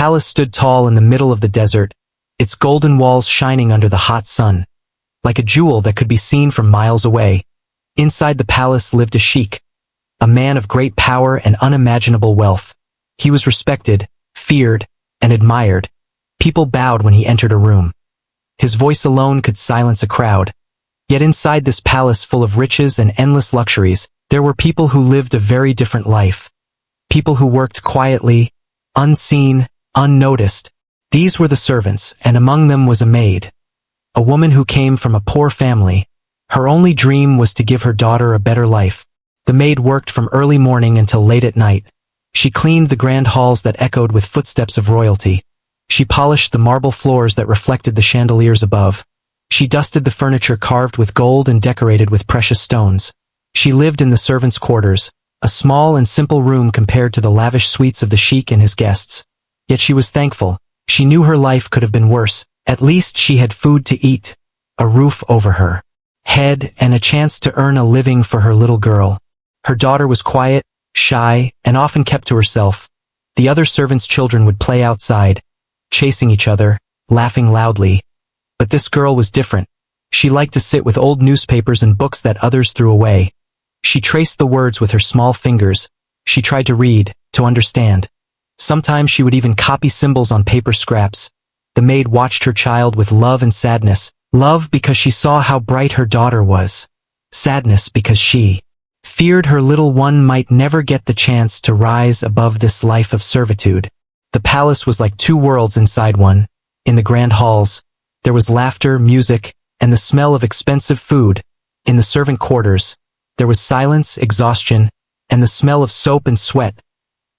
palace stood tall in the middle of the desert, its golden walls shining under the hot sun, like a jewel that could be seen from miles away. Inside the palace lived a sheikh, a man of great power and unimaginable wealth. He was respected, feared, and admired. People bowed when he entered a room. His voice alone could silence a crowd. Yet inside this palace full of riches and endless luxuries, there were people who lived a very different life. People who worked quietly, unseen, unnoticed. These were the servants, and among them was a maid. A woman who came from a poor family. Her only dream was to give her daughter a better life. The maid worked from early morning until late at night. She cleaned the grand halls that echoed with footsteps of royalty. She polished the marble floors that reflected the chandeliers above. She dusted the furniture carved with gold and decorated with precious stones. She lived in the servants' quarters, a small and simple room compared to the lavish suites of the sheikh and his guests. Yet she was thankful. She knew her life could have been worse. At least she had food to eat, a roof over her head, and a chance to earn a living for her little girl. Her daughter was quiet, shy, and often kept to herself. The other servants' children would play outside, chasing each other, laughing loudly. But this girl was different. She liked to sit with old newspapers and books that others threw away. She traced the words with her small fingers. She tried to read, to understand. Sometimes she would even copy symbols on paper scraps. The maid watched her child with love and sadness. Love because she saw how bright her daughter was. Sadness because she feared her little one might never get the chance to rise above this life of servitude. The palace was like two worlds inside one. In the grand halls, there was laughter, music, and the smell of expensive food. In the servant quarters, there was silence, exhaustion, and the smell of soap and sweat.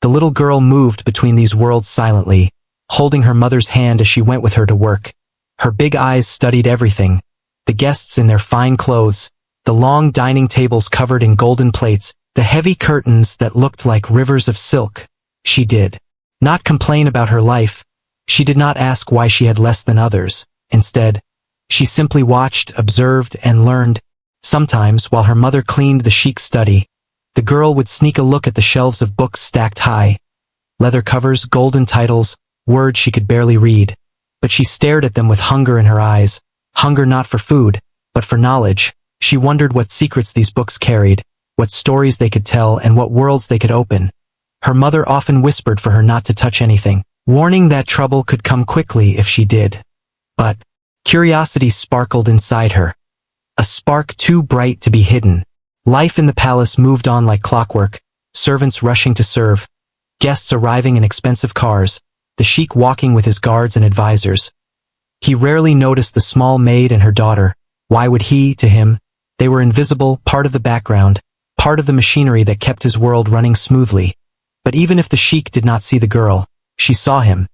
The little girl moved between these worlds silently, holding her mother's hand as she went with her to work. Her big eyes studied everything. The guests in their fine clothes, the long dining tables covered in golden plates, the heavy curtains that looked like rivers of silk. She did not complain about her life. She did not ask why she had less than others. Instead, she simply watched, observed, and learned. Sometimes, while her mother cleaned the sheikh's study, the girl would sneak a look at the shelves of books stacked high. Leather covers, golden titles, words she could barely read. But she stared at them with hunger in her eyes. Hunger not for food, but for knowledge. She wondered what secrets these books carried, what stories they could tell, and what worlds they could open. Her mother often whispered for her not to touch anything, warning that trouble could come quickly if she did. But curiosity sparkled inside her, a spark too bright to be hidden. Life in the palace moved on like clockwork, servants rushing to serve, guests arriving in expensive cars, the sheikh walking with his guards and advisors. He rarely noticed the small maid and her daughter. Why would he, to him? They were invisible, part of the background, part of the machinery that kept his world running smoothly. But even if the sheikh did not see the girl, she saw him.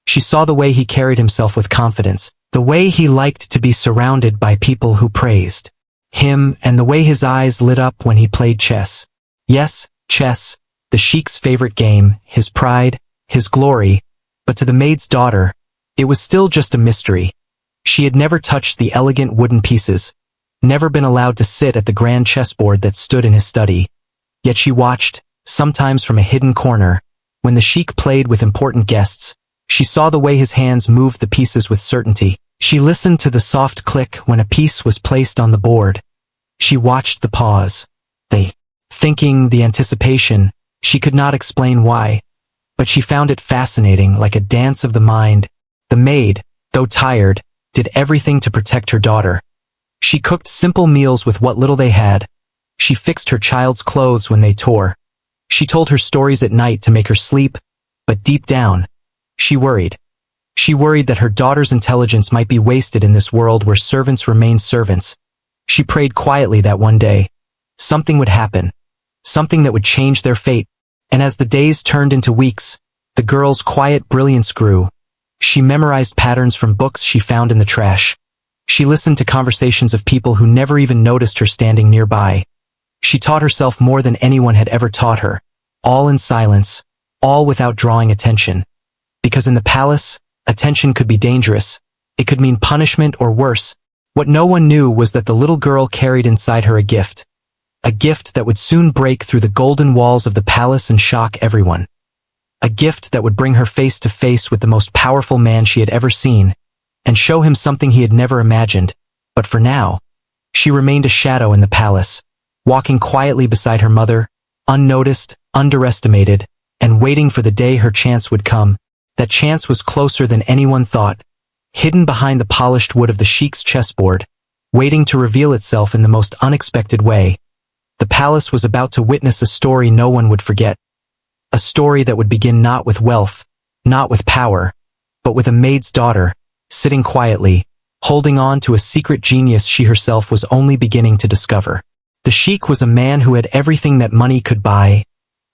She saw the way he carried himself with confidence, the way he liked to be surrounded by people who praised him, and the way his eyes lit up when he played chess. Yes, chess, the sheikh's favorite game, his pride, his glory. But to the maid's daughter, it was still just a mystery. She had never touched the elegant wooden pieces, never been allowed to sit at the grand chessboard that stood in his study. Yet she watched, sometimes from a hidden corner. When the sheikh played with important guests, she saw the way his hands moved the pieces with certainty. She listened to the soft click when a piece was placed on the board. She watched the pause, the thinking, the anticipation. She could not explain why, but she found it fascinating, like a dance of the mind. The maid, though tired, did everything to protect her daughter. She cooked simple meals with what little they had. She fixed her child's clothes when they tore. She told her stories at night to make her sleep, but deep down, she worried. She worried that her daughter's intelligence might be wasted in this world where servants remain servants. She prayed quietly that one day, something would happen, something that would change their fate. And as the days turned into weeks, the girl's quiet brilliance grew. She memorized patterns from books she found in the trash. She listened to conversations of people who never even noticed her standing nearby. She taught herself more than anyone had ever taught her, all in silence, all without drawing attention. Because in the palace, attention could be dangerous. It could mean punishment or worse. What no one knew was that the little girl carried inside her a gift that would soon break through the golden walls of the palace and shock everyone. a gift that would bring her face to face with the most powerful man she had ever seen, and show him something he had never imagined. But for now, she remained a shadow in the palace, walking quietly beside her mother, unnoticed, underestimated, and waiting for the day her chance would come. That chance was closer than anyone thought, hidden behind the polished wood of the Sheikh's chessboard, waiting to reveal itself in the most unexpected way. The palace was about to witness a story no one would forget. A story that would begin not with wealth, not with power, but with a maid's daughter, sitting quietly, holding on to a secret genius she herself was only beginning to discover. The Sheikh was a man who had everything that money could buy: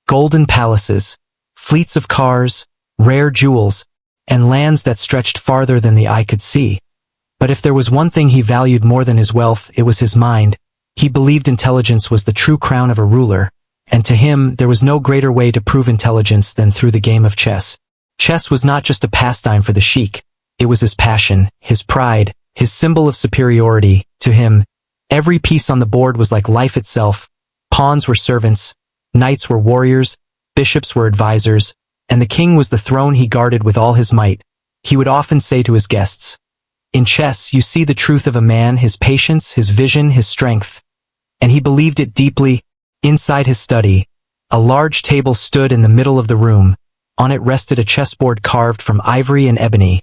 golden palaces, fleets of cars, rare jewels, and lands that stretched farther than the eye could see. But if there was one thing he valued more than his wealth, it was his mind. He believed intelligence was the true crown of a ruler, and to him there was no greater way to prove intelligence than through the game of chess. Chess was not just a pastime for the Sheikh, it was his passion, his pride, his symbol of superiority. To him, every piece on the board was like life itself. Pawns were servants, knights were warriors, bishops were advisors, and the king was the throne he guarded with all his might. He would often say to his guests, "In chess you see the truth of a man, his patience, his vision, his strength." And he believed it deeply. Inside his study, a large table stood in the middle of the room. On it rested a chessboard carved from ivory and ebony.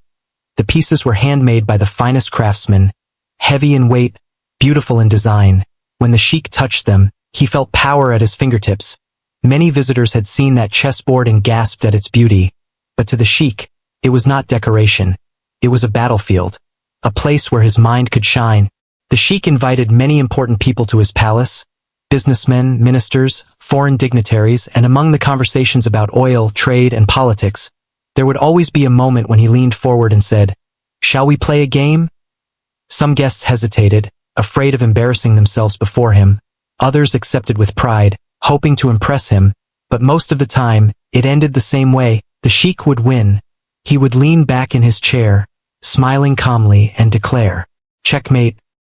The pieces were handmade by the finest craftsmen, heavy in weight, beautiful in design. When the Sheikh touched them, he felt power at his fingertips. Many visitors had seen that chessboard and gasped at its beauty. But to the Sheikh, it was not decoration. It was a battlefield, a place where his mind could shine. The Sheikh invited many important people to his palace: businessmen, ministers, foreign dignitaries, and among the conversations about oil, trade, and politics, there would always be a moment when he leaned forward and said, "Shall we play a game?" Some guests hesitated, afraid of embarrassing themselves before him. Others accepted with pride, hoping to impress him, but most of the time, it ended the same way. The Sheikh would win. He would lean back in his chair, smiling calmly, and declare, "Checkmate."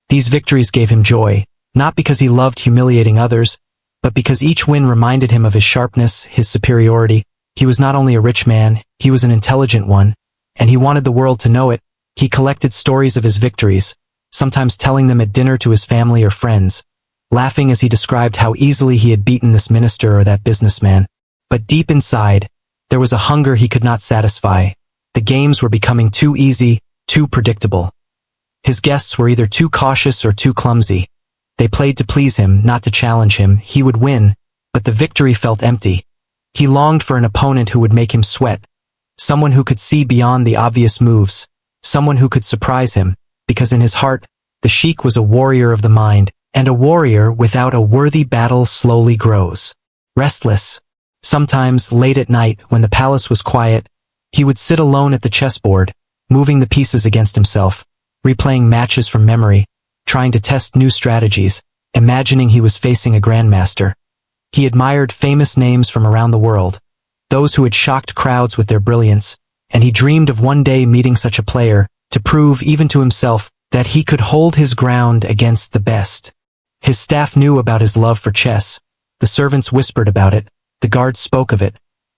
These victories gave him joy, not because he loved humiliating others, but because each win reminded him of his sharpness, his superiority. He was not only a rich man, he was an intelligent one, and he wanted the world to know it. He collected stories of his victories, sometimes telling them at dinner to his family or friends, laughing as he described how easily he had beaten this minister or that businessman. But deep inside, there was a hunger he could not satisfy. The games were becoming too easy, too predictable. His guests were either too cautious or too clumsy. They played to please him, not to challenge him. He would win, but the victory felt empty. He longed for an opponent who would make him sweat, someone who could see beyond the obvious moves, someone who could surprise him, because in his heart, the Sheikh was a warrior of the mind, and a warrior without a worthy battle slowly grows. Restless. Sometimes, late at night, when the palace was quiet, he would sit alone at the chessboard, moving the pieces against himself, replaying matches from memory, trying to test new strategies, imagining he was facing a grandmaster. He admired famous names from around the world, those who had shocked crowds with their brilliance, and he dreamed of one day meeting such a player, to prove even to himself that he could hold his ground against the best. His staff knew about his love for chess. The servants whispered about it. The guards spoke of it.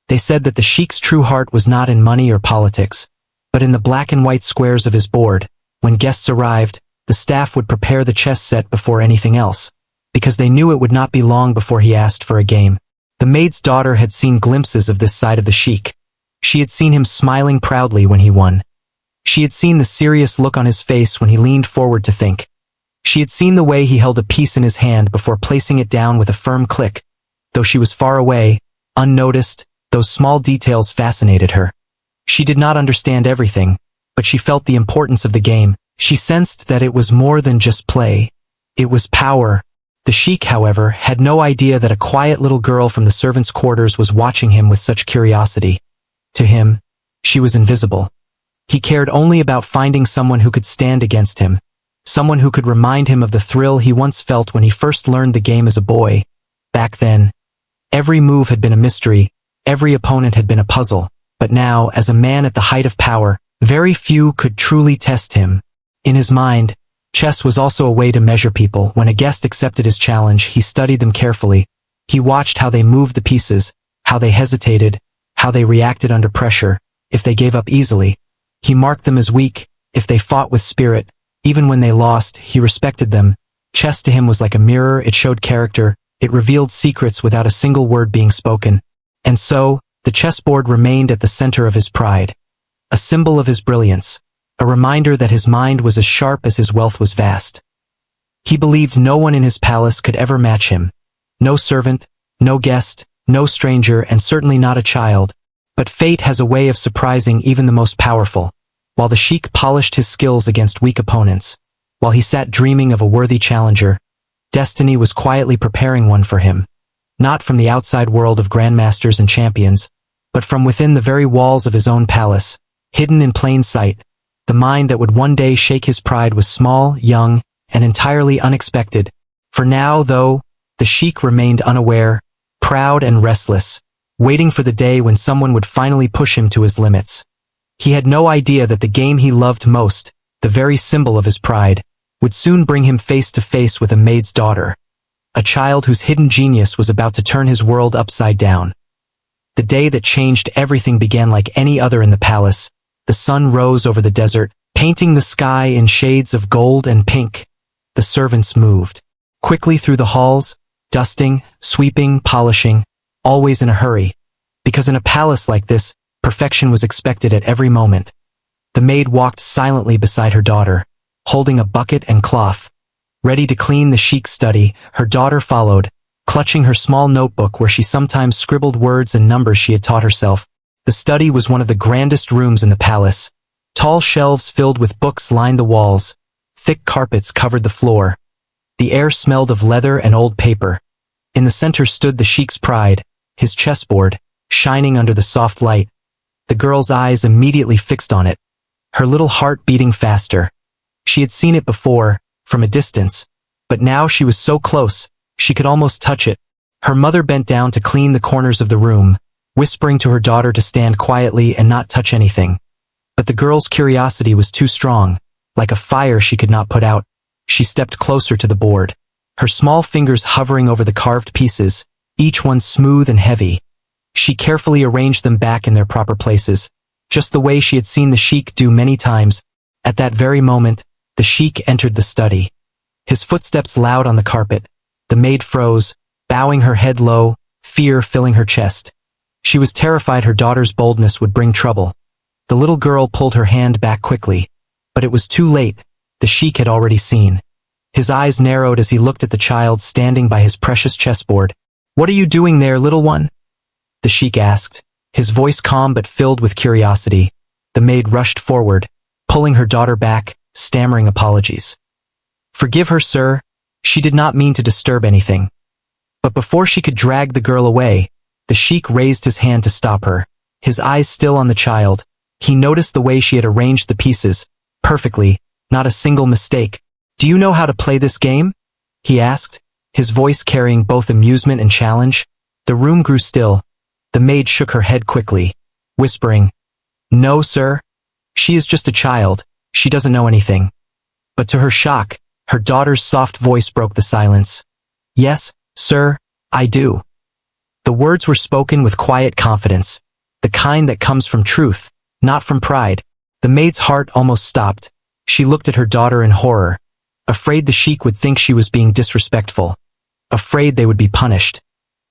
They said that the Sheikh's true heart was not in money or politics, but in the black and white squares of his board. When guests arrived, the staff would prepare the chess set before anything else, because they knew it would not be long before he asked for a game. The maid's daughter had seen glimpses of this side of the Sheikh. She had seen him smiling proudly when he won. She had seen the serious look on his face when he leaned forward to think. She had seen the way he held a piece in his hand before placing it down with a firm click. Though she was far away, unnoticed, those small details fascinated her. She did not understand everything, but she felt the importance of the game. She sensed that it was more than just play. It was power. The Sheikh, however, had no idea that a quiet little girl from the servants' quarters was watching him with such curiosity. To him, she was invisible. He cared only about finding someone who could stand against him, someone who could remind him of the thrill he once felt when he first learned the game as a boy. Back then, every move had been a mystery, every opponent had been a puzzle, but now, as a man at the height of power, very few could truly test him. In his mind, chess was also a way to measure people. When a guest accepted his challenge, he studied them carefully. He watched how they moved the pieces, how they hesitated, how how they reacted under pressure, if they gave up easily. He marked them as weak, if they fought with spirit. Even when they lost, he respected them. Chess to him was like a mirror, it showed character, it revealed secrets without a single word being spoken. And so, the chessboard remained at the center of his pride. A symbol of his brilliance. A reminder that his mind was as sharp as his wealth was vast. He believed no one in his palace could ever match him. No servant, no guest, no stranger, and certainly not a child. But fate has a way of surprising even the most powerful. While the Sheikh polished his skills against weak opponents, while he sat dreaming of a worthy challenger, destiny was quietly preparing one for him. Not from the outside world of grandmasters and champions, but from within the very walls of his own palace, hidden in plain sight. The mind that would one day shake his pride was small, young, and entirely unexpected. For now, though, the Sheikh remained unaware, proud and restless, waiting for the day when someone would finally push him to his limits. He had no idea that the game he loved most, the very symbol of his pride, would soon bring him face to face with a maid's daughter, a child whose hidden genius was about to turn his world upside down. The day that changed everything began like any other in the palace. The sun rose over the desert, painting the sky in shades of gold and pink. The servants moved quickly through the halls, dusting, sweeping, polishing, always in a hurry. Because in a palace like this, perfection was expected at every moment. The maid walked silently beside her daughter, holding a bucket and cloth. Ready to clean the Sheikh's study, her daughter followed, clutching her small notebook where she sometimes scribbled words and numbers she had taught herself. The study was one of the grandest rooms in the palace. Tall shelves filled with books lined the walls. Thick carpets covered the floor. The air smelled of leather and old paper. In the center stood the Sheikh's pride, his chessboard, shining under the soft light. The girl's eyes immediately fixed on it, her little heart beating faster. She had seen it before, from a distance, but now she was so close, she could almost touch it. Her mother bent down to clean the corners of the room, whispering to her daughter to stand quietly and not touch anything. But the girl's curiosity was too strong, like a fire she could not put out. She stepped closer to the board, her small fingers hovering over the carved pieces, each one smooth and heavy. She carefully arranged them back in their proper places, just the way she had seen the Sheikh do many times. At that very moment, the Sheikh entered the study. His footsteps loud on the carpet. The maid froze, bowing her head low, fear filling her chest. She was terrified her daughter's boldness would bring trouble. The little girl pulled her hand back quickly. But it was too late. The Sheikh had already seen. His eyes narrowed as he looked at the child standing by his precious chessboard. "What are you doing there, little one?" the Sheikh asked, his voice calm but filled with curiosity. The maid rushed forward, pulling her daughter back, stammering apologies. "Forgive her, sir. She did not mean to disturb anything." But before she could drag the girl away, the Sheikh raised his hand to stop her, his eyes still on the child. He noticed the way she had arranged the pieces, perfectly, not a single mistake. "Do you know how to play this game?" he asked, his voice carrying both amusement and challenge. The room grew still. The maid shook her head quickly, whispering, "No, sir. She is just a child. She doesn't know anything." But to her shock, her daughter's soft voice broke the silence. "Yes, sir, I do." The words were spoken with quiet confidence, the kind that comes from truth, not from pride. The maid's heart almost stopped. She looked at her daughter in horror, afraid the Sheikh would think she was being disrespectful, afraid they would be punished.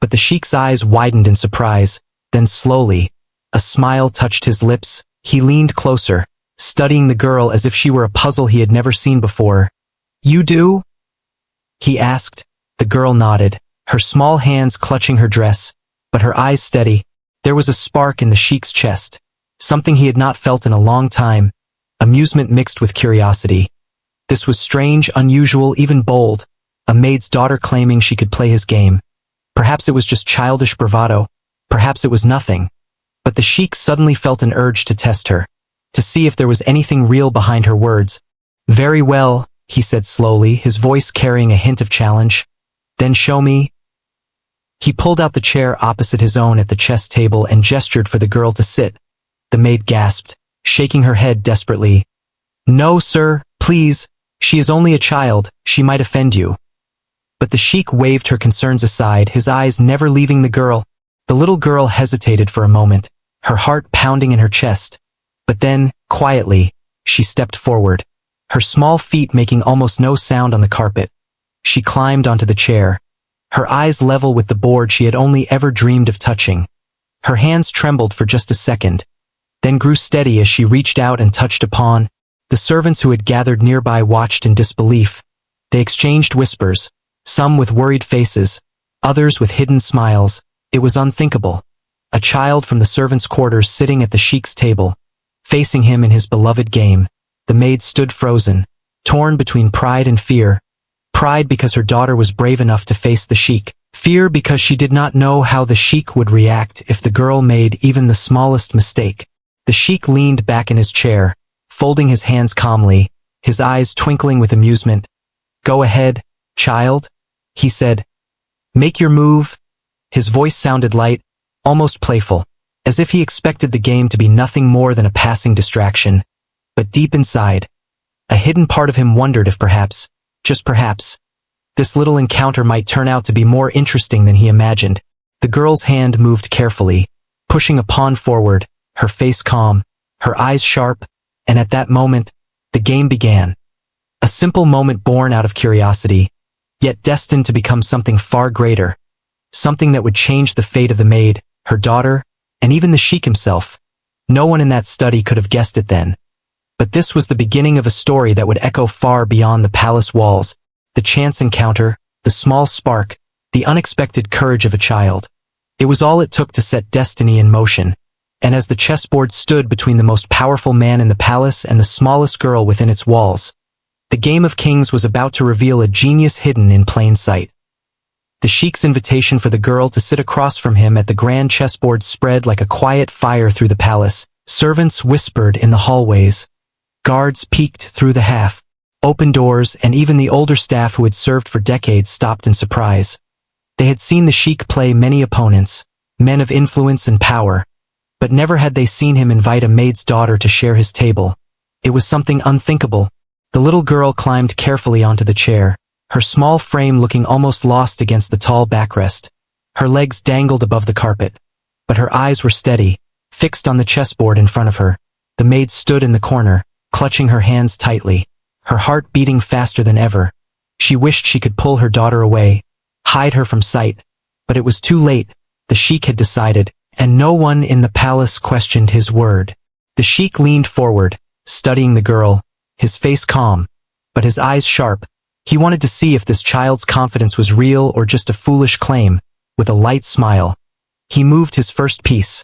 But the Sheikh's eyes widened in surprise, then slowly, a smile touched his lips. He leaned closer, studying the girl as if she were a puzzle he had never seen before. "You do?" he asked. The girl nodded, her small hands clutching her dress, but her eyes steady. There was a spark in the Sheikh's chest, something he had not felt in a long time, amusement mixed with curiosity. This was strange, unusual, even bold, a maid's daughter claiming she could play his game. Perhaps it was just childish bravado, perhaps it was nothing. But the Sheikh suddenly felt an urge to test her, to see if there was anything real behind her words. "Very well," he said slowly, his voice carrying a hint of challenge. "Then show me." He pulled out the chair opposite his own at the chess table and gestured for the girl to sit. The maid gasped, shaking her head desperately. "No, sir, please. She is only a child. She might offend you." But the Sheikh waved her concerns aside, his eyes never leaving the girl. The little girl hesitated for a moment, her heart pounding in her chest. But then, quietly, she stepped forward, her small feet making almost no sound on the carpet. She climbed onto the chair, her eyes level with the board she had only ever dreamed of touching. Her hands trembled for just a second, then grew steady as she reached out and touched a pawn. The servants who had gathered nearby watched in disbelief. They exchanged whispers, some with worried faces, others with hidden smiles. It was unthinkable. A child from the servants' quarters sitting at the Sheikh's table, facing him in his beloved game. The maid stood frozen, torn between pride and fear. Pride because her daughter was brave enough to face the Sheikh. Fear because she did not know how the Sheikh would react if the girl made even the smallest mistake. The Sheikh leaned back in his chair, folding his hands calmly, his eyes twinkling with amusement. "Go ahead, child," he said. "Make your move." His voice sounded light, almost playful, as if he expected the game to be nothing more than a passing distraction. But deep inside, a hidden part of him wondered if perhaps, just perhaps, this little encounter might turn out to be more interesting than he imagined. The girl's hand moved carefully, pushing a pawn forward, her face calm, her eyes sharp, and at that moment, the game began. A simple moment born out of curiosity, yet destined to become something far greater. Something that would change the fate of the maid, her daughter, and even the Sheikh himself. No one in that study could have guessed it then. But this was the beginning of a story that would echo far beyond the palace walls. The chance encounter, the small spark, the unexpected courage of a child. It was all it took to set destiny in motion. And as the chessboard stood between the most powerful man in the palace and the smallest girl within its walls, the game of kings was about to reveal a genius hidden in plain sight. The Sheikh's invitation for the girl to sit across from him at the grand chessboard spread like a quiet fire through the palace. Servants whispered in the hallways. Guards peeked through the half-open doors, and even the older staff who had served for decades stopped in surprise. They had seen the Sheikh play many opponents, men of influence and power, but never had they seen him invite a maid's daughter to share his table. It was something unthinkable. The little girl climbed carefully onto the chair, her small frame looking almost lost against the tall backrest. Her legs dangled above the carpet, but her eyes were steady, fixed on the chessboard in front of her. The maid stood in the corner, clutching her hands tightly, her heart beating faster than ever. She wished she could pull her daughter away, hide her from sight, but it was too late. The Sheikh had decided, and no one in the palace questioned his word. The Sheikh leaned forward, studying the girl, his face calm, but his eyes sharp. He wanted to see if this child's confidence was real or just a foolish claim. With a light smile, he moved his first piece,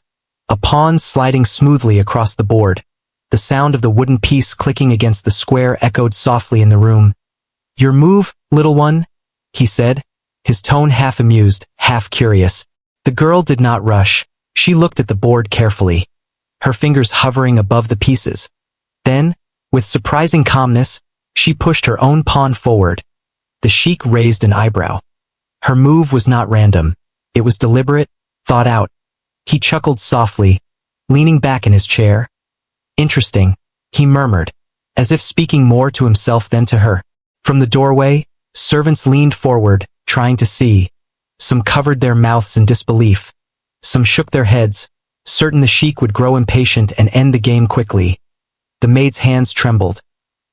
a pawn sliding smoothly across the board. The sound of the wooden piece clicking against the square echoed softly in the room. "Your move, little one?" he said, his tone half amused, half curious. The girl did not rush. She looked at the board carefully, her fingers hovering above the pieces. Then, with surprising calmness, she pushed her own pawn forward. The Sheikh raised an eyebrow. Her move was not random. It was deliberate, thought out. He chuckled softly, leaning back in his chair. "Interesting," he murmured, as if speaking more to himself than to her. From the doorway, servants leaned forward, trying to see. Some covered their mouths in disbelief. Some shook their heads, certain the Sheikh would grow impatient and end the game quickly. The maid's hands trembled.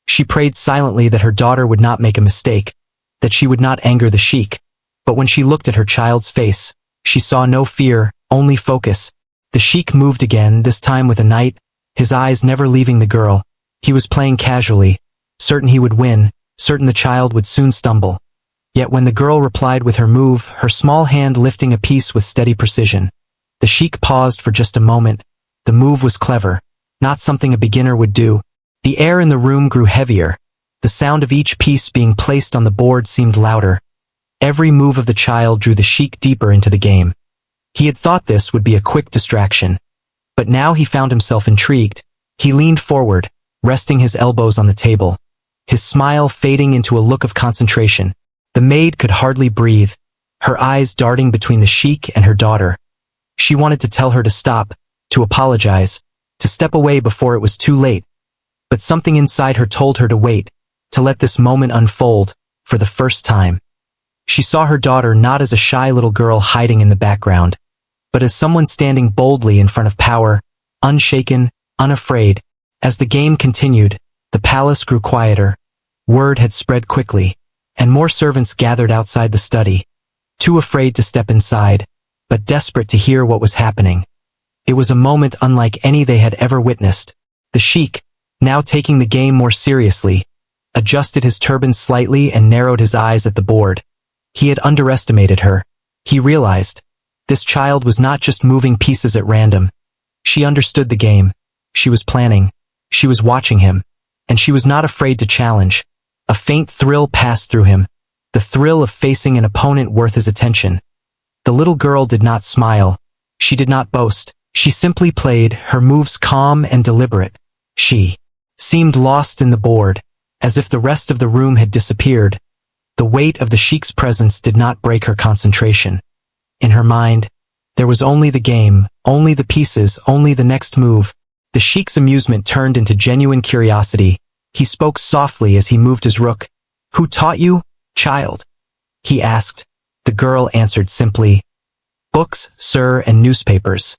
She prayed silently that her daughter would not make a mistake, that she would not anger the Sheikh. But when she looked at her child's face, she saw no fear, only focus. The Sheikh moved again, this time with a knight, his eyes never leaving the girl. He was playing casually, certain he would win, certain the child would soon stumble. Yet when the girl replied with her move, her small hand lifting a piece with steady precision, the Sheikh paused for just a moment. The move was clever, not something a beginner would do. The air in the room grew heavier. The sound of each piece being placed on the board seemed louder. Every move of the child drew the Sheikh deeper into the game. He had thought this would be a quick distraction, but now he found himself intrigued. He leaned forward, resting his elbows on the table, his smile fading into a look of concentration. The maid could hardly breathe, her eyes darting between the Sheikh and her daughter. She wanted to tell her to stop, to apologize, to step away before it was too late. But something inside her told her to wait, to let this moment unfold, for the first time. She saw her daughter not as a shy little girl hiding in the background, but but as someone standing boldly in front of power, unshaken, unafraid. As the game continued, the palace grew quieter. Word had spread quickly, and more servants gathered outside the study, too afraid to step inside, but desperate to hear what was happening. It was a moment unlike any they had ever witnessed. The sheikh, now taking the game more seriously, adjusted his turban slightly and narrowed his eyes at the board. He had underestimated her. He realized, this child was not just moving pieces at random. She understood the game. She was planning. She was watching him. And she was not afraid to challenge. A faint thrill passed through him. The thrill of facing an opponent worth his attention. The little girl did not smile. She did not boast. She simply played, her moves calm and deliberate. She seemed lost in the board, as if the rest of the room had disappeared. The weight of the sheikh's presence did not break her concentration. In her mind, there was only the game, only the pieces, only the next move. The sheikh's amusement turned into genuine curiosity. He spoke softly as he moved his rook. "Who taught you, child?" he asked. The girl answered simply, "Books, sir, and newspapers."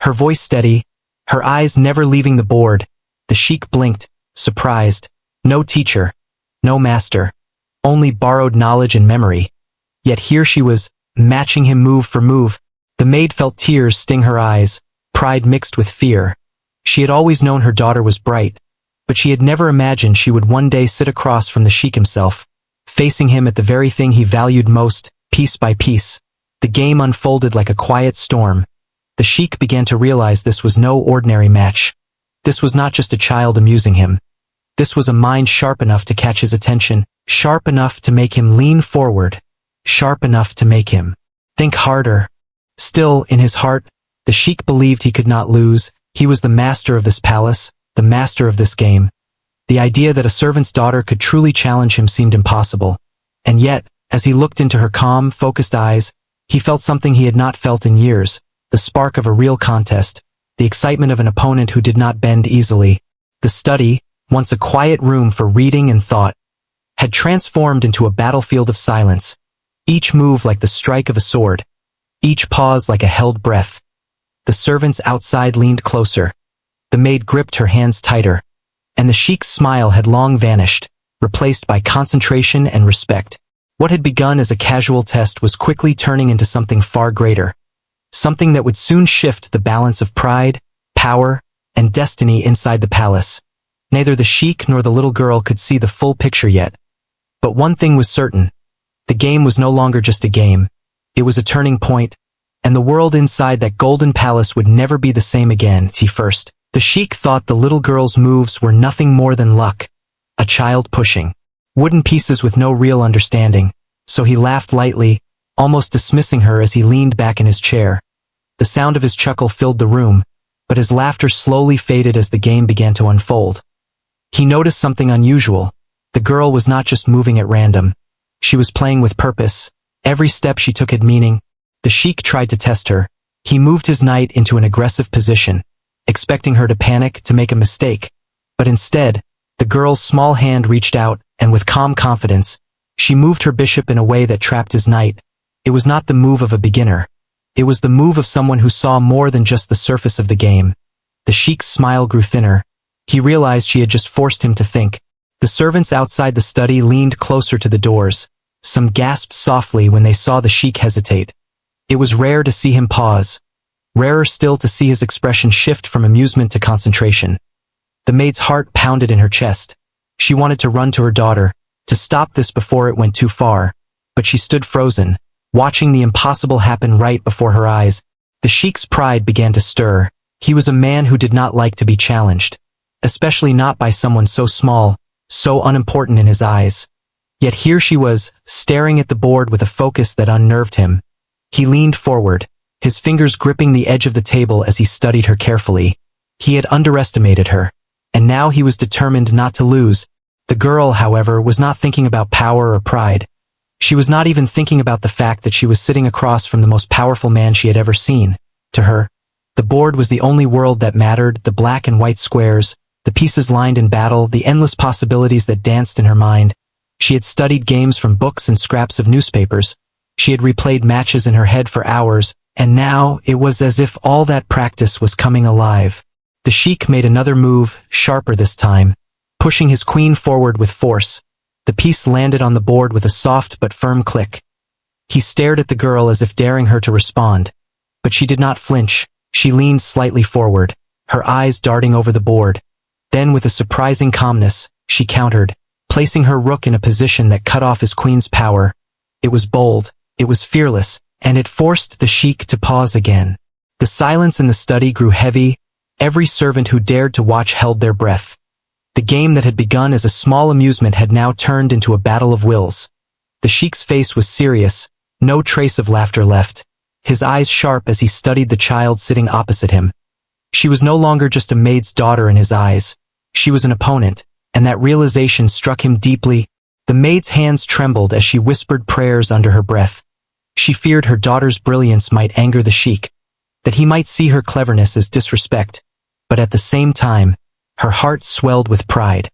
Her voice steady, her eyes never leaving the board. The sheikh blinked, surprised. No teacher, no master, only borrowed knowledge and memory. Yet here she was, matching him move for move. The maid felt tears sting her eyes, pride mixed with fear. She had always known her daughter was bright, but she had never imagined she would one day sit across from the sheikh himself, facing him at the very thing he valued most, piece by piece. The game unfolded like a quiet storm. The sheikh began to realize this was no ordinary match. This was not just a child amusing him. This was a mind sharp enough to catch his attention, sharp enough to make him lean forward, sharp enough to make him think harder. Still, in his heart, the sheikh believed he could not lose. He was the master of this palace, the master of this game. The idea that a servant's daughter could truly challenge him seemed impossible. And yet, as he looked into her calm, focused eyes, he felt something he had not felt in years, the spark of a real contest, the excitement of an opponent who did not bend easily. The study, once a quiet room for reading and thought, had transformed into a battlefield of silence, each move like the strike of a sword, each pause like a held breath. The servants outside leaned closer. The maid gripped her hands tighter, and the sheikh's smile had long vanished, replaced by concentration and respect. What had begun as a casual test was quickly turning into something far greater, something that would soon shift the balance of pride, power, and destiny inside the palace. Neither the sheikh nor the little girl could see the full picture yet. But one thing was certain. The game was no longer just a game. It was a turning point, and the world inside that golden palace would never be the same again. First, the sheikh thought the little girl's moves were nothing more than luck, a child pushing wooden pieces with no real understanding, so he laughed lightly, almost dismissing her as he leaned back in his chair. The sound of his chuckle filled the room, but his laughter slowly faded as the game began to unfold. He noticed something unusual. The girl was not just moving at random. She was playing with purpose. Every step she took had meaning. The sheikh tried to test her. He moved his knight into an aggressive position, expecting her to panic, to make a mistake. But instead, the girl's small hand reached out, and with calm confidence, she moved her bishop in a way that trapped his knight. It was not the move of a beginner. It was the move of someone who saw more than just the surface of the game. The sheikh's smile grew thinner. He realized she had just forced him to think. The servants outside the study leaned closer to the doors. Some gasped softly when they saw the sheikh hesitate. It was rare to see him pause. Rarer still to see his expression shift from amusement to concentration. The maid's heart pounded in her chest. She wanted to run to her daughter, to stop this before it went too far. But she stood frozen, watching the impossible happen right before her eyes. The sheikh's pride began to stir. He was a man who did not like to be challenged, especially not by someone so small, so unimportant in his eyes. Yet here she was, staring at the board with a focus that unnerved him. He leaned forward, his fingers gripping the edge of the table as he studied her carefully. He had underestimated her, and now he was determined not to lose. The girl, however, was not thinking about power or pride. She was not even thinking about the fact that she was sitting across from the most powerful man she had ever seen. To her, the board was the only world that mattered, the black and white squares, the pieces lined in battle, the endless possibilities that danced in her mind. She had studied games from books and scraps of newspapers. She had replayed matches in her head for hours, And now, it was as if all that practice was coming alive. The Sheikh made another move, sharper this time, pushing his queen forward with force. The piece landed on the board with a soft but firm click. He stared at the girl as if daring her to respond. But she did not flinch. She leaned slightly forward, her eyes darting over the board. Then, with a surprising calmness, she countered, placing her rook in a position that cut off his queen's power. It was bold, it was fearless, and it forced the Sheikh to pause again. The silence in the study grew heavy. Every servant who dared to watch held their breath. The game that had begun as a small amusement had now turned into a battle of wills. The Sheikh's face was serious, no trace of laughter left, his eyes sharp as he studied the child sitting opposite him. She was no longer just a maid's daughter in his eyes. She was an opponent, and that realization struck him deeply. The maid's hands trembled as she whispered prayers under her breath. She feared her daughter's brilliance might anger the Sheikh, that he might see her cleverness as disrespect, but at the same time, her heart swelled with pride.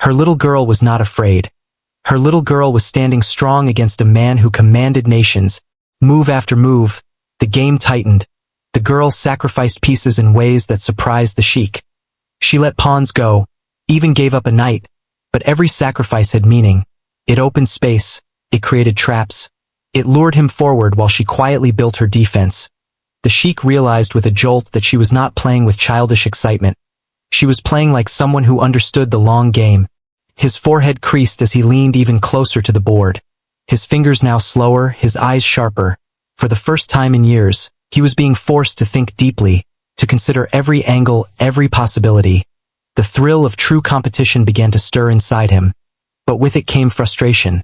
Her little girl was not afraid. Her little girl was standing strong against a man who commanded nations. Move after move, the game tightened. The girl sacrificed pieces in ways that surprised the Sheikh. She let pawns go, even gave up a knight, but every sacrifice had meaning. It opened space, it created traps. It lured him forward while she quietly built her defense. The Sheikh realized with a jolt that she was not playing with childish excitement. She was playing like someone who understood the long game. His forehead creased as he leaned even closer to the board. His fingers now slower, his eyes sharper. For the first time in years, he was being forced to think deeply, to consider every angle, every possibility. The thrill of true competition began to stir inside him. But with it came frustration.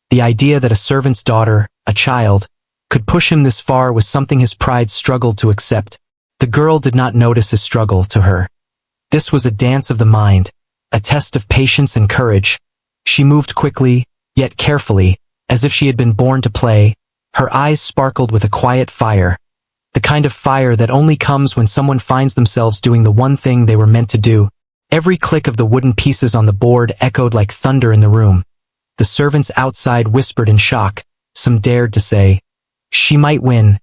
The idea that a servant's daughter, a child, could push him this far was something his pride struggled to accept. The girl did not notice his struggle. To her, this was a dance of the mind, a test of patience and courage. She moved quickly, yet carefully, as if she had been born to play. Her eyes sparkled with a quiet fire, the kind of fire that only comes when someone finds themselves doing the one thing they were meant to do. Every click of the wooden pieces on the board echoed like thunder in the room. The servants outside whispered in shock. Some dared to say, "She might win,"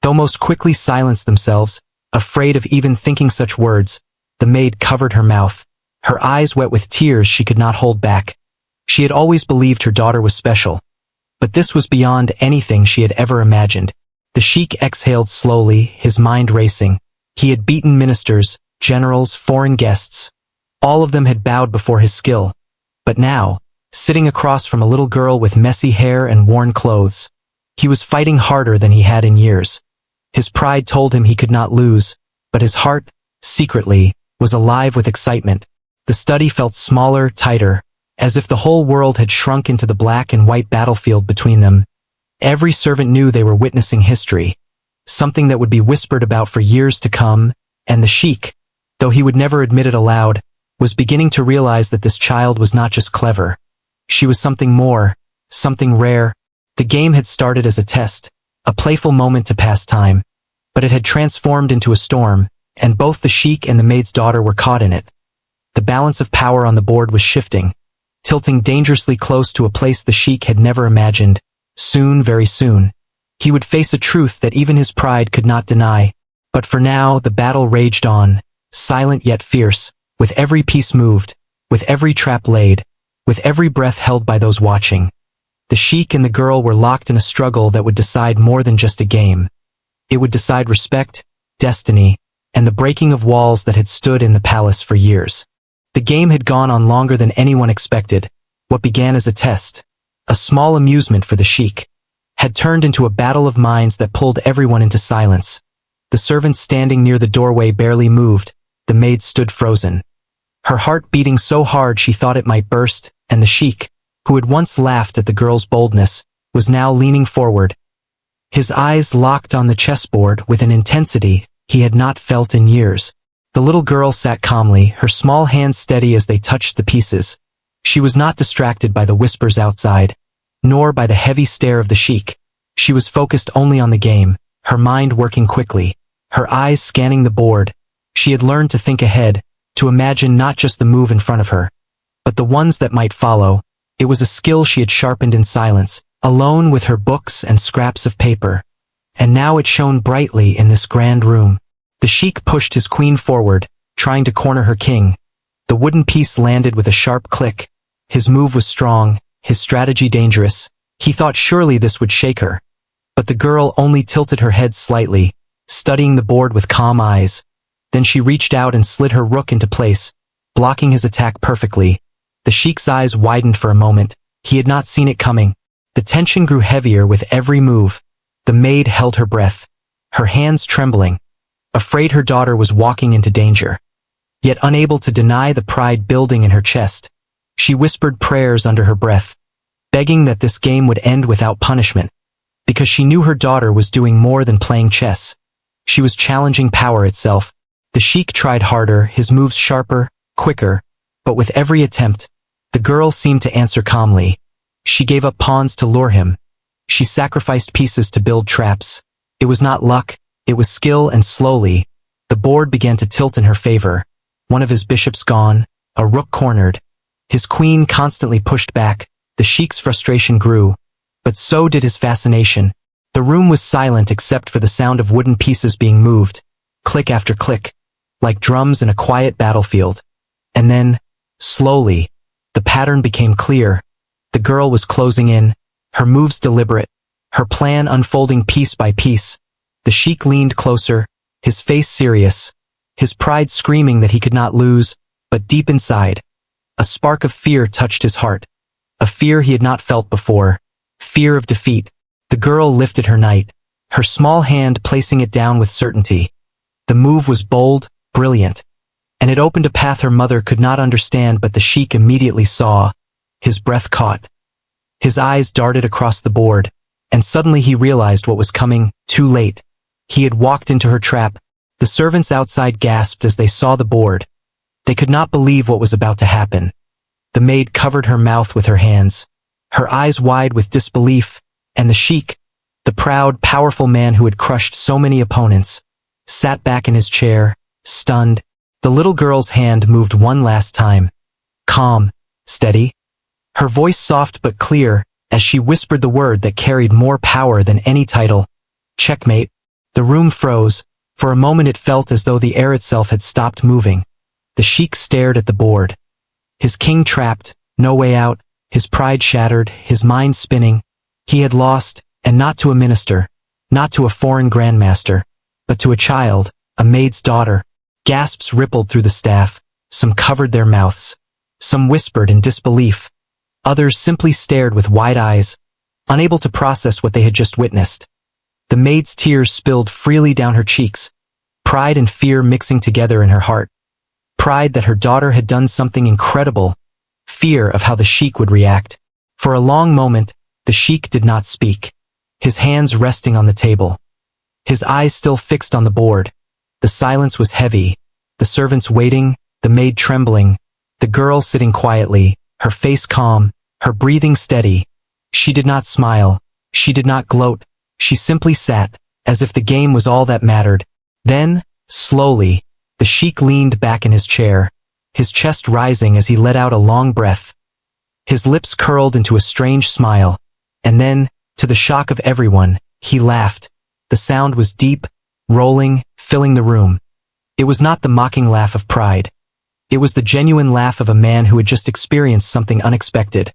though most quickly silenced themselves, afraid of even thinking such words. The maid covered her mouth, her eyes wet with tears she could not hold back. She had always believed her daughter was special, but this was beyond anything she had ever imagined. The Sheikh exhaled slowly, his mind racing. He had beaten ministers, generals, foreign guests. All of them had bowed before his skill. But now, sitting across from a little girl with messy hair and worn clothes, he was fighting harder than he had in years. His pride told him he could not lose, but his heart, secretly, was alive with excitement. The study felt smaller, tighter, as if the whole world had shrunk into the black and white battlefield between them. Every servant knew they were witnessing history, something that would be whispered about for years to come, and the Sheikh, though he would never admit it aloud, was beginning to realize that this child was not just clever. She was something more, something rare. The game had started as a test, a playful moment to pass time, but it had transformed into a storm, and both the Sheikh and the maid's daughter were caught in it. The balance of power on the board was shifting, tilting dangerously close to a place the Sheikh had never imagined. Soon, very soon, he would face a truth that even his pride could not deny. But for now, the battle raged on, silent yet fierce, with every piece moved, with every trap laid, with every breath held by those watching. The Sheikh and the girl were locked in a struggle that would decide more than just a game. It would decide respect, destiny, and the breaking of walls that had stood in the palace for years. The game had gone on longer than anyone expected. What began as a test, a small amusement for the Sheikh, had turned into a battle of minds that pulled everyone into silence. The servant standing near the doorway barely moved. The maid stood frozen, her heart beating so hard she thought it might burst, and the Sheikh, who had once laughed at the girl's boldness, was now leaning forward. His eyes locked on the chessboard with an intensity he had not felt in years. The little girl sat calmly, her small hands steady as they touched the pieces. She was not distracted by the whispers outside, nor by the heavy stare of the Sheikh. She was focused only on the game, her mind working quickly, her eyes scanning the board. She had learned to think ahead, to imagine not just the move in front of her, but the ones that might follow. It was a skill she had sharpened in silence, alone with her books and scraps of paper. and now it shone brightly in this grand room. The sheik pushed his queen forward, trying to corner her king. The wooden piece landed with a sharp click. His move was strong, his strategy dangerous. He thought surely this would shake her. But the girl only tilted her head slightly, studying the board with calm eyes. Then she reached out and slid her rook into place, blocking his attack perfectly. The sheik's eyes widened for a moment. He had not seen it coming. The tension grew heavier with every move. The maid held her breath, her hands trembling, afraid her daughter was walking into danger. Yet unable to deny the pride building in her chest, she whispered prayers under her breath, begging that this game would end without punishment, because she knew her daughter was doing more than playing chess. She was challenging power itself. The sheik tried harder, his moves sharper, quicker, but with every attempt, the girl seemed to answer calmly. She gave up pawns to lure him. She sacrificed pieces to build traps. It was not luck, it was skill, and slowly, the board began to tilt in her favor. One of his bishops gone, a rook cornered. His queen constantly pushed back. The sheik's frustration grew, but so did his fascination. The room was silent except for the sound of wooden pieces being moved, click after click, like drums in a quiet battlefield. And then, slowly, the pattern became clear. The girl was closing in, her moves deliberate, her plan unfolding piece by piece. The sheik leaned closer, his face serious, his pride screaming that he could not lose, but deep inside, a spark of fear touched his heart. A fear he had not felt before, fear of defeat. The girl lifted her knight, her small hand placing it down with certainty. The move was bold, brilliant, and it opened a path her mother could not understand, but the sheik immediately saw. His breath caught. His eyes darted across the board, and suddenly he realized what was coming, too late. He had walked into her trap. The servants outside gasped as they saw the board. They could not believe what was about to happen. The maid covered her mouth with her hands, her eyes wide with disbelief, and the sheik, the proud, powerful man who had crushed so many opponents, sat back in his chair, stunned. The little girl's hand moved one last time. Calm, steady. Her voice soft but clear, as she whispered the word that carried more power than any title. Checkmate. The room froze. For a moment it felt as though the air itself had stopped moving. The sheik stared at the board. His king trapped, no way out, his pride shattered, his mind spinning. He had lost, and not to a minister, not to a foreign grandmaster, but to a child, a maid's daughter. Gasps rippled through the staff. Some covered their mouths. Some whispered in disbelief. Others simply stared with wide eyes, unable to process what they had just witnessed. The maid's tears spilled freely down her cheeks, pride and fear mixing together in her heart. Pride that her daughter had done something incredible, fear of how the sheik would react. For a long moment, the sheik did not speak, his hands resting on the table, his eyes still fixed on the board. The silence was heavy, the servants waiting, the maid trembling, the girl sitting quietly, her face calm, her breathing steady. She did not smile, she did not gloat, she simply sat, as if the game was all that mattered. Then, slowly, the sheik leaned back in his chair, his chest rising as he let out a long breath. His lips curled into a strange smile, and then, to the shock of everyone, he laughed. The sound was deep, rolling, filling the room. It was not the mocking laugh of pride. It was the genuine laugh of a man who had just experienced something unexpected,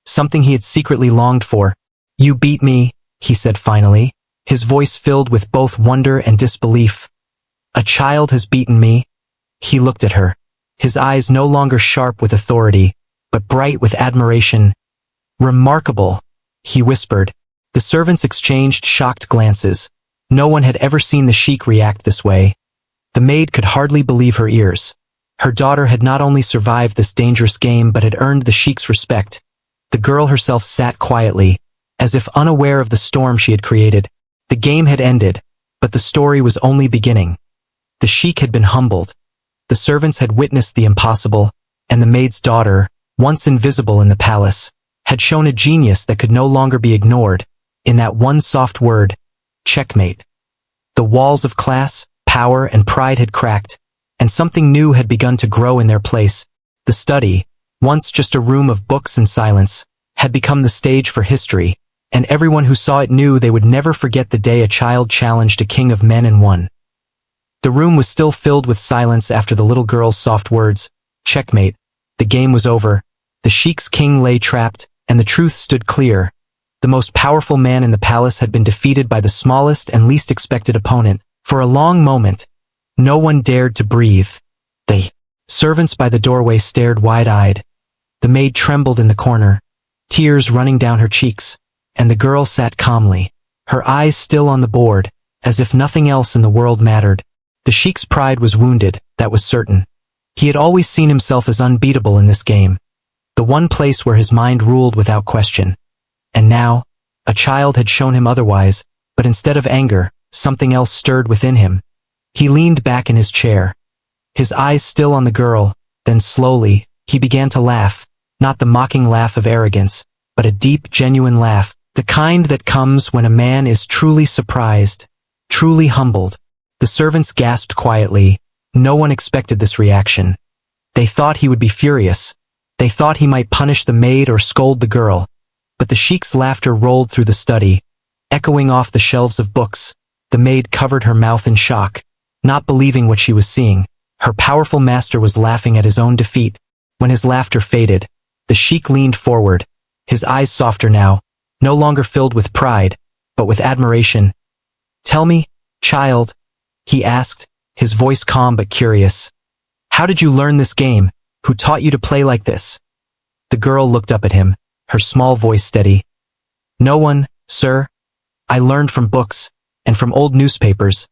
something he had secretly longed for. "You beat me," he said finally, his voice filled with both wonder and disbelief. "A child has beaten me." He looked at her, his eyes no longer sharp with authority, but bright with admiration. "Remarkable," he whispered. The servants exchanged shocked glances. No one had ever seen the sheik react this way. The maid could hardly believe her ears. Her daughter had not only survived this dangerous game but had earned the sheik's respect. The girl herself sat quietly, as if unaware of the storm she had created. The game had ended, but the story was only beginning. The sheik had been humbled. The servants had witnessed the impossible, and the maid's daughter, once invisible in the palace, had shown a genius that could no longer be ignored. In that one soft word, checkmate. The walls of class, power, and pride had cracked, and something new had begun to grow in their place. The study, once just a room of books and silence, had become the stage for history. and everyone who saw it knew they would never forget the day a child challenged a king of men and won. The room was still filled with silence after the little girl's soft words, "Checkmate." The game was over. The Sheikh's king lay trapped, and the truth stood clear. The most powerful man in the palace had been defeated by the smallest and least expected opponent. For a long moment, no one dared to breathe. The servants by the doorway stared wide-eyed. The maid trembled in the corner, tears running down her cheeks, and the girl sat calmly, her eyes still on the board, as if nothing else in the world mattered. The Sheikh's pride was wounded, that was certain. He had always seen himself as unbeatable in this game, the one place where his mind ruled without question. And now, a child had shown him otherwise, but instead of anger, something else stirred within him. He leaned back in his chair, his eyes still on the girl, then slowly, he began to laugh, not the mocking laugh of arrogance, but a deep, genuine laugh, the kind that comes when a man is truly surprised, truly humbled. The servants gasped quietly. No one expected this reaction. They thought he would be furious. They thought he might punish the maid or scold the girl. But the Sheikh's laughter rolled through the study, echoing off the shelves of books. The maid covered her mouth in shock, not believing what she was seeing. Her powerful master was laughing at his own defeat. When his laughter faded, the Sheikh leaned forward, his eyes softer now, no longer filled with pride, but with admiration. "Tell me, child," he asked, his voice calm but curious. "How did you learn this game? Who taught you to play like this?" The girl looked up at him, her small voice steady. "No one, sir. I learned from books, and from old newspapers.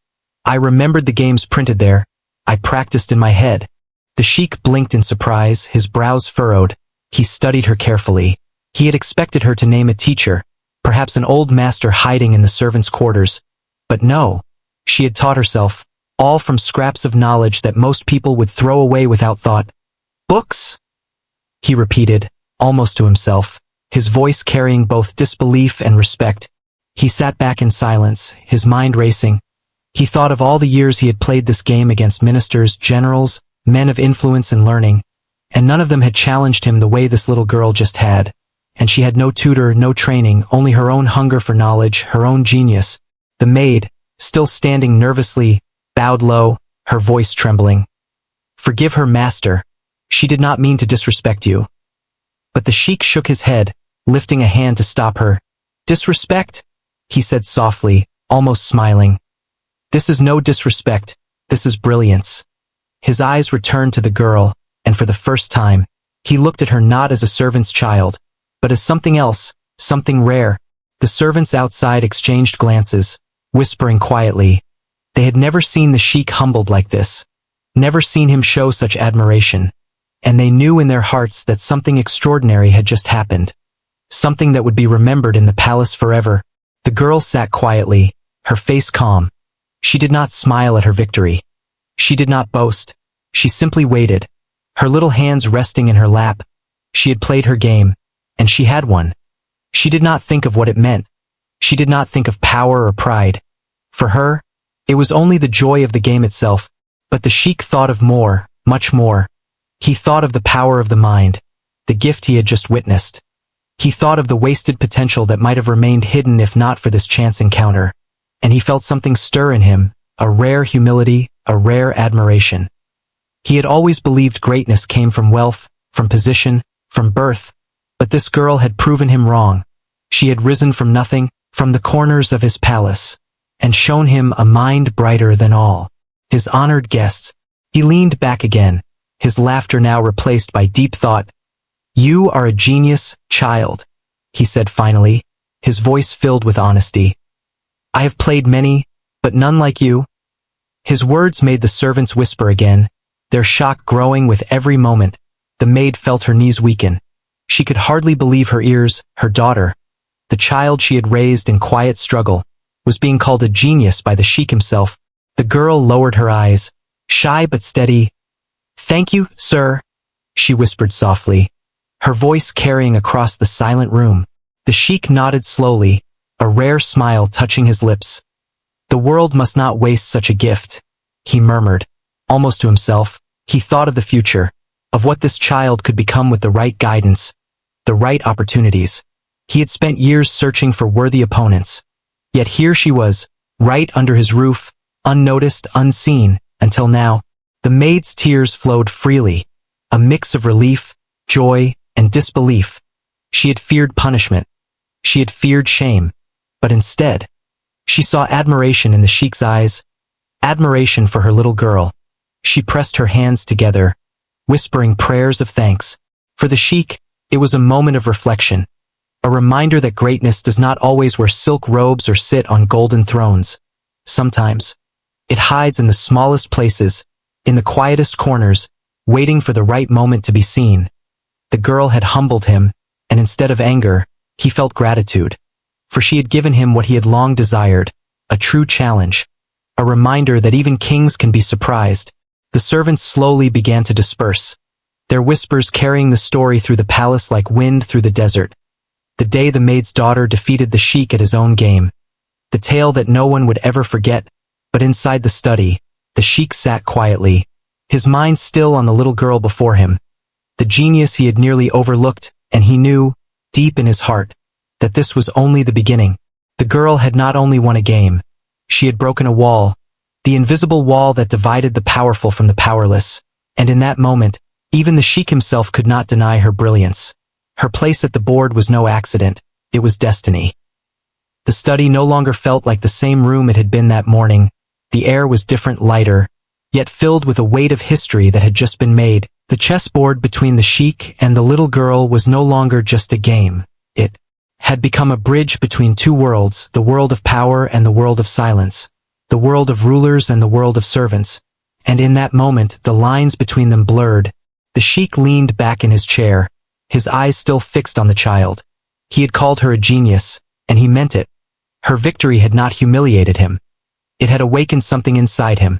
I remembered the games printed there. I practiced in my head." The Sheikh blinked in surprise, his brows furrowed. He studied her carefully. He had expected her to name a teacher, perhaps an old master hiding in the servants' quarters. But no, she had taught herself, all from scraps of knowledge that most people would throw away without thought. "Books?" he repeated, almost to himself, his voice carrying both disbelief and respect. He sat back in silence, his mind racing. He thought of all the years he had played this game against ministers, generals, men of influence and learning, and none of them had challenged him the way this little girl just had. And she had no tutor, no training, only her own hunger for knowledge, her own genius. The maid, still standing nervously, bowed low, her voice trembling. "Forgive her, master. She did not mean to disrespect you." But the Sheikh shook his head, lifting a hand to stop her. "Disrespect?" he said softly, almost smiling. "This is no disrespect, this is brilliance." His eyes returned to the girl, and for the first time, he looked at her not as a servant's child, but as something else, something rare. The servants outside exchanged glances, whispering quietly. They had never seen the Sheikh humbled like this, never seen him show such admiration, and they knew in their hearts that something extraordinary had just happened, something that would be remembered in the palace forever. The girl sat quietly, her face calm. She did not smile at her victory. She did not boast. She simply waited, her little hands resting in her lap. She had played her game, and she had won. She did not think of what it meant. She did not think of power or pride. For her, it was only the joy of the game itself. But the Sheikh thought of more, much more. He thought of the power of the mind, the gift he had just witnessed. He thought of the wasted potential that might have remained hidden if not for this chance encounter. And he felt something stir in him, a rare humility, a rare admiration. He had always believed greatness came from wealth, from position, from birth. But this girl had proven him wrong. She had risen from nothing, from the corners of his palace, and shown him a mind brighter than all his honored guests. He leaned back again, his laughter now replaced by deep thought. "You are a genius, child," he said finally, his voice filled with honesty. "I have played many, but none like you." His words made the servants whisper again, their shock growing with every moment. The maid felt her knees weaken. She could hardly believe her ears. Her daughter, the child she had raised in quiet struggle, was being called a genius by the Sheikh himself. The girl lowered her eyes, shy but steady. "Thank you, sir," she whispered softly, her voice carrying across the silent room. The Sheikh nodded slowly, a rare smile touching his lips. "The world must not waste such a gift," he murmured, almost to himself. He thought of the future, of what this child could become with the right guidance, the right opportunities. He had spent years searching for worthy opponents. Yet here she was, right under his roof, unnoticed, unseen, until now. The maid's tears flowed freely, a mix of relief, joy, and disbelief. She had feared punishment. She had feared shame. But instead, she saw admiration in the sheik's eyes, admiration for her little girl. She pressed her hands together, whispering prayers of thanks. For the sheik, it was a moment of reflection, a reminder that greatness does not always wear silk robes or sit on golden thrones. Sometimes, it hides in the smallest places, in the quietest corners, waiting for the right moment to be seen. The girl had humbled him, and instead of anger, he felt gratitude. For she had given him what he had long desired, a true challenge, a reminder that even kings can be surprised. The servants slowly began to disperse, their whispers carrying the story through the palace like wind through the desert. The day the maid's daughter defeated the sheik at his own game. The tale that no one would ever forget. But inside the study, the sheik sat quietly, his mind still on the little girl before him, the genius he had nearly overlooked, and he knew, deep in his heart, that this was only the beginning. The girl had not only won a game, she had broken a wall, the invisible wall that divided the powerful from the powerless, and in that moment, even the sheik himself could not deny her brilliance. Her place at the board was no accident, it was destiny. The study no longer felt like the same room it had been that morning. The air was different, lighter, yet filled with a weight of history that had just been made. The chessboard between the sheik and the little girl was no longer just a game. It had become a bridge between two worlds, the world of power and the world of silence, the world of rulers and the world of servants. And in that moment, the lines between them blurred. The sheik leaned back in his chair, his eyes still fixed on the child. He had called her a genius, and he meant it. Her victory had not humiliated him. It had awakened something inside him,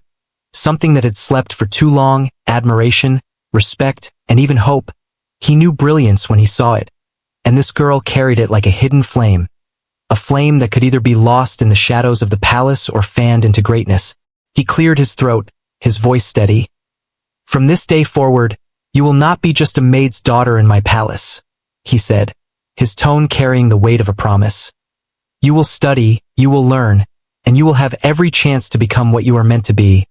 something that had slept for too long, admiration, respect, and even hope. He knew brilliance when he saw it, and this girl carried it like a hidden flame, a flame that could either be lost in the shadows of the palace or fanned into greatness. He cleared his throat, his voice steady. "From this day forward, you will not be just a maid's daughter in my palace," he said, his tone carrying the weight of a promise. "You will study, you will learn, and you will have every chance to become what you are meant to be."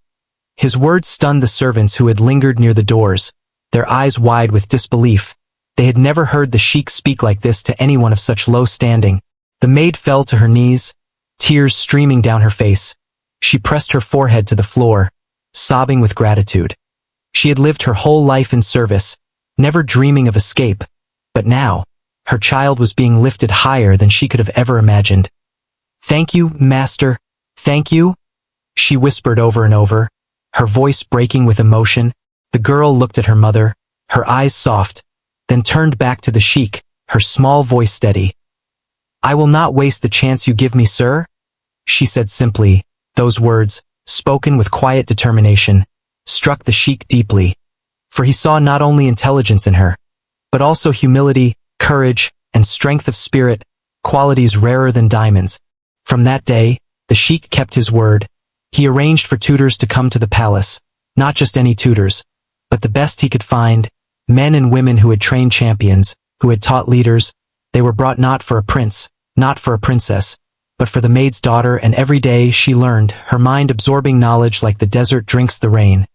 His words stunned the servants who had lingered near the doors, their eyes wide with disbelief. They had never heard the sheik speak like this to anyone of such low standing. The maid fell to her knees, tears streaming down her face. She pressed her forehead to the floor, sobbing with gratitude. She had lived her whole life in service, never dreaming of escape, but now, her child was being lifted higher than she could have ever imagined. "Thank you, master, thank you," she whispered over and over, her voice breaking with emotion. The girl looked at her mother, her eyes soft, then turned back to the sheik, her small voice steady. "I will not waste the chance you give me, sir," she said simply. Those words, spoken with quiet determination, struck the sheik deeply, for he saw not only intelligence in her, but also humility, courage, and strength of spirit, qualities rarer than diamonds. From that day, the sheik kept his word. He arranged for tutors to come to the palace, not just any tutors, but the best he could find, men and women who had trained champions, who had taught leaders. They were brought not for a prince, not for a princess, but for the maid's daughter, and every day she learned, her mind absorbing knowledge like the desert drinks the rain.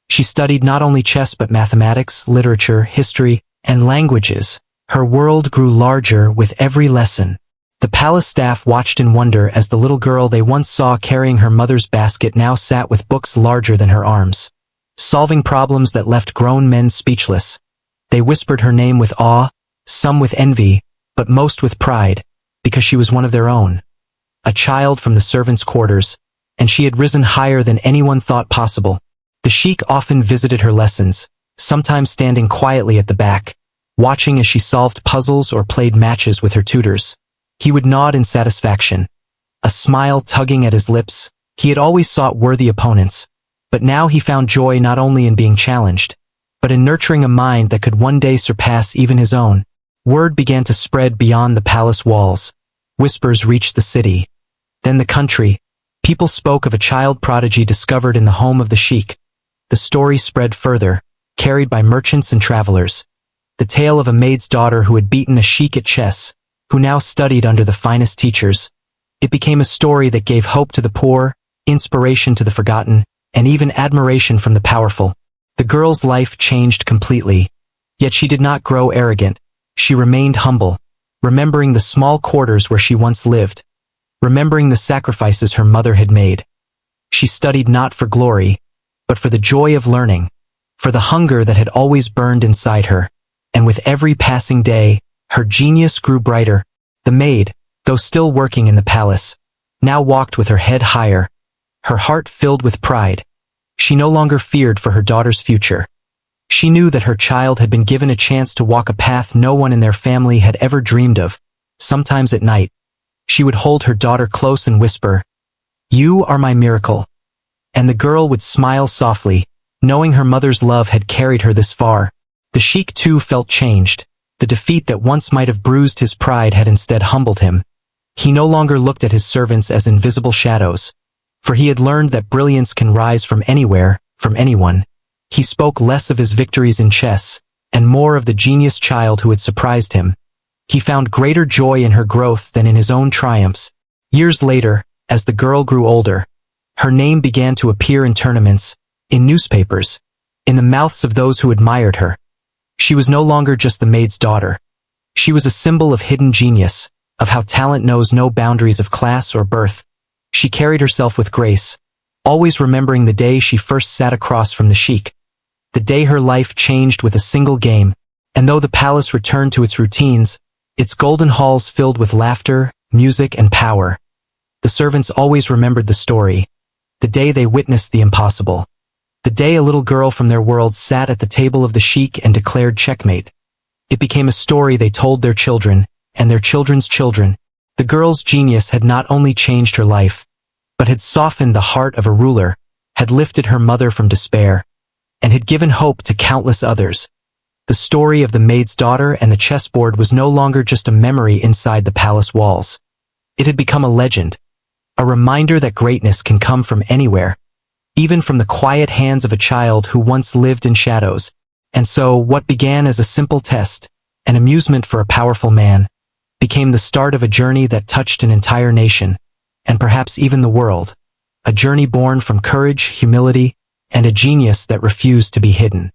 She studied not only chess but mathematics, literature, history, and languages. Her world grew larger with every lesson. The palace staff watched in wonder as the little girl they once saw carrying her mother's basket now sat with books larger than her arms, solving problems that left grown men speechless. They whispered her name with awe, some with envy, but most with pride, because she was one of their own. A child from the servants' quarters, and she had risen higher than anyone thought possible. The sheik often visited her lessons, sometimes standing quietly at the back, watching as she solved puzzles or played matches with her tutors. He would nod in satisfaction, a smile tugging at his lips. He had always sought worthy opponents, but now he found joy not only in being challenged, but in nurturing a mind that could one day surpass even his own. Word began to spread beyond the palace walls. Whispers reached the city, then the country. People spoke of a child prodigy discovered in the home of the sheik. The story spread further, carried by merchants and travelers. The tale of a maid's daughter who had beaten a sheik at chess, who now studied under the finest teachers. It became a story that gave hope to the poor, inspiration to the forgotten, and even admiration from the powerful. The girl's life changed completely. Yet she did not grow arrogant. She remained humble, remembering the small quarters where she once lived, remembering the sacrifices her mother had made. She studied not for glory, but for the joy of learning, for the hunger that had always burned inside her. And with every passing day, her genius grew brighter. The maid, though still working in the palace, now walked with her head higher, her heart filled with pride. She no longer feared for her daughter's future. She knew that her child had been given a chance to walk a path no one in their family had ever dreamed of. Sometimes at night, she would hold her daughter close and whisper, "You are my miracle." And the girl would smile softly, knowing her mother's love had carried her this far. The sheik too felt changed. The defeat that once might have bruised his pride had instead humbled him. He no longer looked at his servants as invisible shadows, for he had learned that brilliance can rise from anywhere, from anyone. He spoke less of his victories in chess, and more of the genius child who had surprised him. He found greater joy in her growth than in his own triumphs. Years later, as the girl grew older, her name began to appear in tournaments, in newspapers, in the mouths of those who admired her. She was no longer just the maid's daughter. She was a symbol of hidden genius, of how talent knows no boundaries of class or birth. She carried herself with grace, always remembering the day she first sat across from the sheik, the day her life changed with a single game. And though the palace returned to its routines, its golden halls filled with laughter, music, and power, the servants always remembered the story, the day they witnessed the impossible, the day a little girl from their world sat at the table of the sheik and declared checkmate. It became a story they told their children, and their children's children. The girl's genius had not only changed her life, but had softened the heart of a ruler, had lifted her mother from despair, and had given hope to countless others. The story of the maid's daughter and the chessboard was no longer just a memory inside the palace walls. It had become a legend, a reminder that greatness can come from anywhere, even from the quiet hands of a child who once lived in shadows. And so, what began as a simple test, an amusement for a powerful man, became the start of a journey that touched an entire nation, and perhaps even the world, a journey born from courage, humility, and a genius that refused to be hidden.